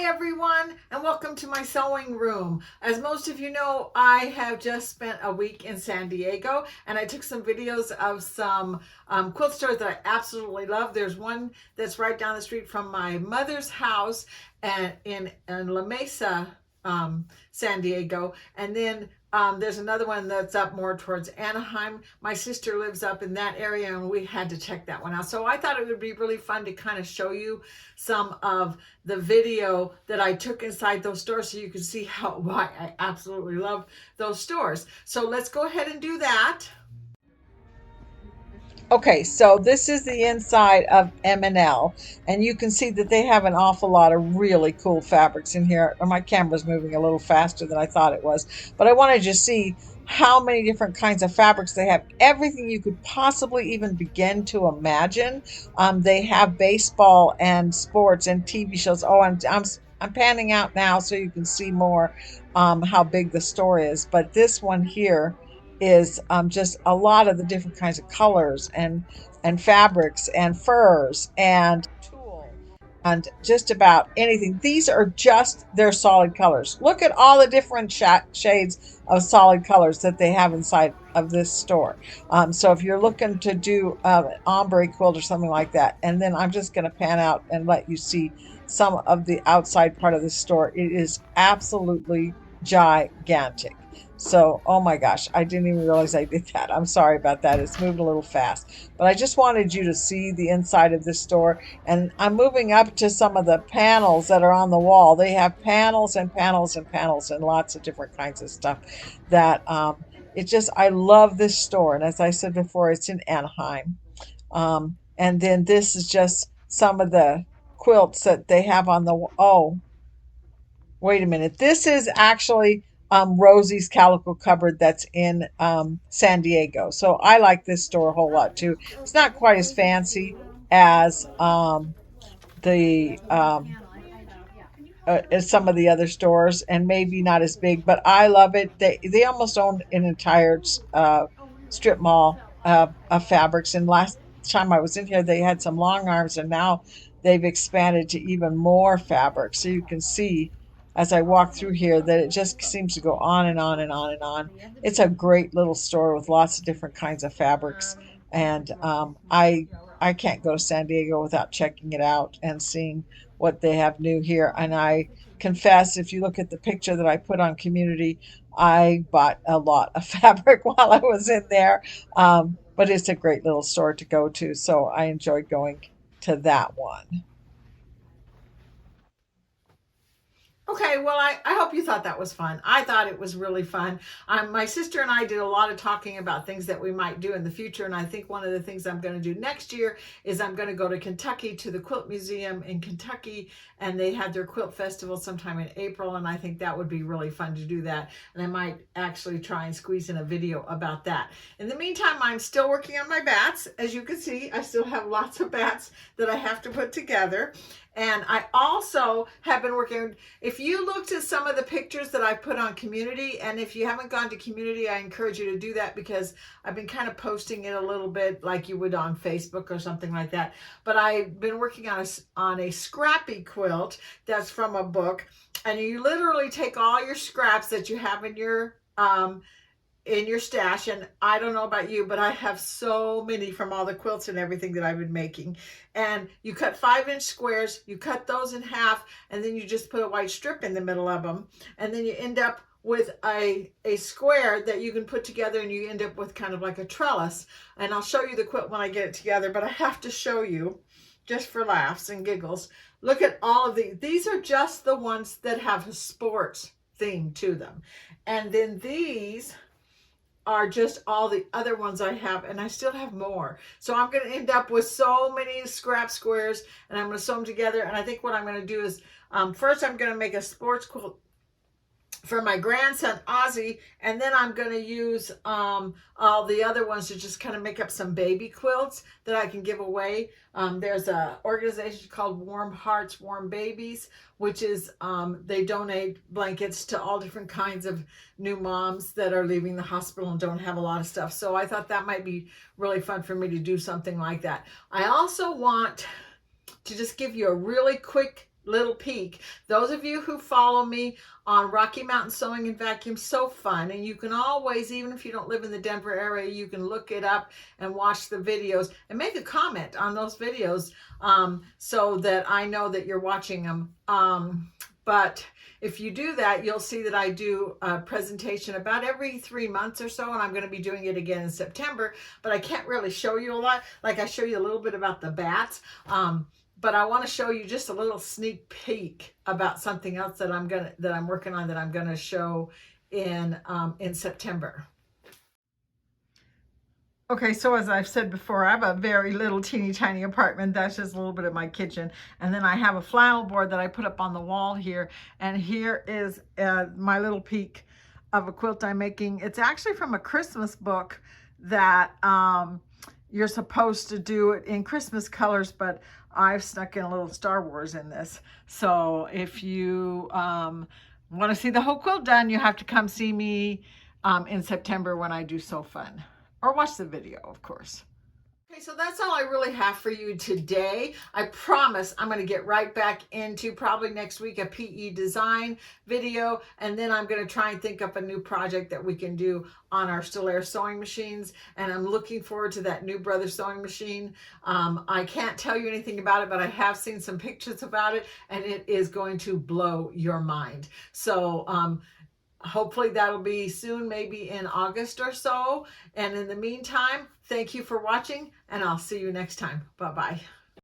Hi everyone, and welcome to my sewing room. As most of you know, I have just spent a week in San Diego, and I took some videos of some quilt stores that I absolutely love. There's one that's right down the street from my mother's house and in La Mesa, San Diego, and then there's another one that's up more towards Anaheim. My sister lives up in that area, and we had to check that one out. So I thought it would be really fun to kind of show you some of the video that I took inside those stores so you can see why I absolutely love those stores. So let's go ahead and do that. Okay, so this is the inside of M&L, and you can see that they have an awful lot of really cool fabrics in here. My camera's moving a little faster than I thought it was, but I wanted you to see how many different kinds of fabrics they have. Everything you could possibly even begin to imagine. They have baseball and sports and TV shows. Oh, I'm panning out now so you can see more how big the store is. But this one here is just a lot of the different kinds of colors and fabrics and furs and tulle and just about anything. These are just their solid colors. Look at all the different shades of solid colors that they have inside of this store. So if you're looking to do an ombre quilt or something like that, and then I'm just going to pan out and let you see some of the outside part of the store. It is absolutely gigantic. So, oh my gosh, I didn't even realize I did that. I'm sorry about that. It's moved a little fast. But I just wanted you to see the inside of this store. And I'm moving up to some of the panels that are on the wall. They have panels and panels and panels and lots of different kinds of stuff that it just, I love this store. And as I said before, it's in Anaheim. And then this is just some of the quilts that they have on the, oh, wait a minute. This is actually Rosie's Calico Cupboard that's in San Diego. So I like this store a whole lot too. It's not quite as fancy as the as some of the other stores, and maybe not as big, but I love it. They almost own an entire strip mall of fabrics. And last time I was in here, they had some long arms, and now they've expanded to even more fabric. So you can see as I walk through here that it just seems to go on and on and on and on. It's a great little store with lots of different kinds of fabrics, and I can't go to San Diego without checking it out and seeing what they have new here. And I confess, if you look at the picture that I put on Community, I bought a lot of fabric while I was in there. But it's a great little store to go to, so I enjoyed going to that one. Okay, well, I hope you thought that was fun. I thought it was really fun. My sister and I did a lot of talking about things that we might do in the future, and I think one of the things I'm going to do next year is I'm going to go to Kentucky to the Quilt Museum in Kentucky, and they had their quilt festival sometime in April, and I think that would be really fun to do that, and I might actually try and squeeze in a video about that. In the meantime, I'm still working on my bats. As you can see, I still have lots of bats that I have to put together. And I also have been working, if you looked at some of the pictures that I put on Community, and if you haven't gone to Community, I encourage you to do that because I've been kind of posting it a little bit like you would on Facebook or something like that. But I've been working on a scrappy quilt that's from a book, and you literally take all your scraps that you have in your stash. And I don't know about you, but I have so many from all the quilts and everything that I've been making. And you cut 5-inch squares, you cut those in half, and then you just put a white strip in the middle of them. And then you end up with a square that you can put together, and you end up with kind of like a trellis. And I'll show you the quilt when I get it together, but I have to show you just for laughs and giggles. Look at all of these. These are just the ones that have a sports theme to them. And then these are just all the other ones I have, and I still have more. So I'm going to end up with so many scrap squares, and I'm going to sew them together. And I think what I'm going to do is first I'm going to make a sports quilt for my grandson Ozzy, and then I'm going to use all the other ones to just kind of make up some baby quilts that I can give away. There's a organization called Warm Hearts, Warm Babies, which is they donate blankets to all different kinds of new moms that are leaving the hospital and don't have a lot of stuff. So I thought that might be really fun for me to do something like that. I also want to just give you a really quick little peek. Those of you who follow me on Rocky Mountain Sewing and Vacuum Sew Fun, and you can always, even if you don't live in the Denver area, you can look it up and watch the videos and make a comment on those videos, so that I know that you're watching them. But if you do that, you'll see that I do a presentation about every 3 months or so, and I'm going to be doing it again in September, but I can't really show you a lot. Like, I show you a little bit about the bats, but I want to show you just a little sneak peek about something else that I'm working on, that I'm going to show in September. Okay, so as I've said before, I have a very little teeny tiny apartment. That's just a little bit of my kitchen. And then I have a flannel board that I put up on the wall here. And here is my little peek of a quilt I'm making. It's actually from a Christmas book that you're supposed to do it in Christmas colors, but I've snuck in a little Star Wars in this. So if you want to see the whole quilt done, you have to come see me in September when I do Sew Fun. Or watch the video, of course. Okay, so that's all I really have for you today. I promise I'm going to get right back into, probably next week, a PE design video, and then I'm going to try and think up a new project that we can do on our Stillair sewing machines, and I'm looking forward to that new Brother sewing machine. I can't tell you anything about it, but I have seen some pictures about it, and it is going to blow your mind. So hopefully that'll be soon, maybe in August or so. And in the meantime, thank you for watching, and I'll see you next time. Bye-bye.